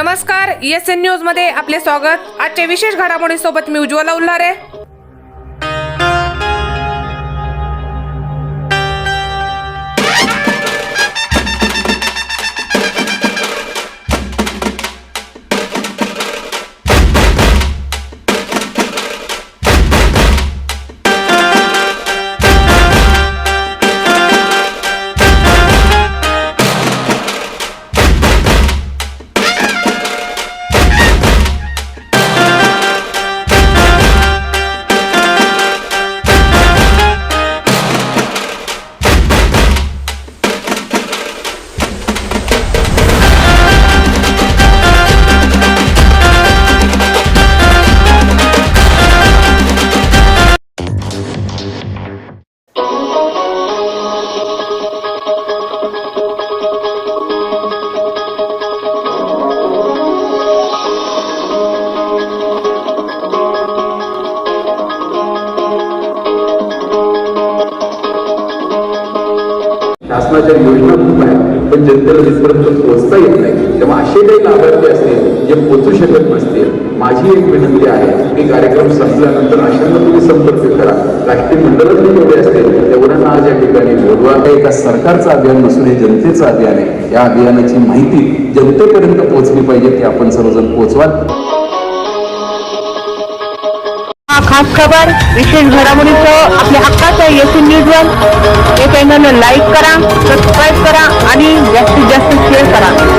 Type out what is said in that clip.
नमस्कार, ESN news मध्ये आपले स्वागत। आजच्या विशेष घडामोडीसोबत मी उज्ज्वला उल्हारे। शासनाच्या योजना खूप आहेत, पण जनतेला तिथपर्यंत पोहोचता येत नाही। तेव्हा असे काही लाभार्थी असतील जे पोहोचू शकत नसतील, माझी एक विनंती आहे की कार्यक्रम संपल्यानंतर अशांना तुम्ही संपर्क करा। राष्ट्रीय मंडळातले जेवढे असतील तेवढ्यांना आज या ठिकाणी बोलवा। हे एका सरकारचं अभियान नसून हे जनतेचं अभियान आहे। या अभियानाची माहिती जनतेपर्यंत पोहोचली पाहिजे, ती आपण सर्वजण पोहोचवाल। खास खबर विशेष घडामोडीचं आपल्या हक्काचं ESN न्यूजवर हे चॅनल लाईक करा, सबस्क्राईब करा आणि जास्तीत जास्त शेअर करा।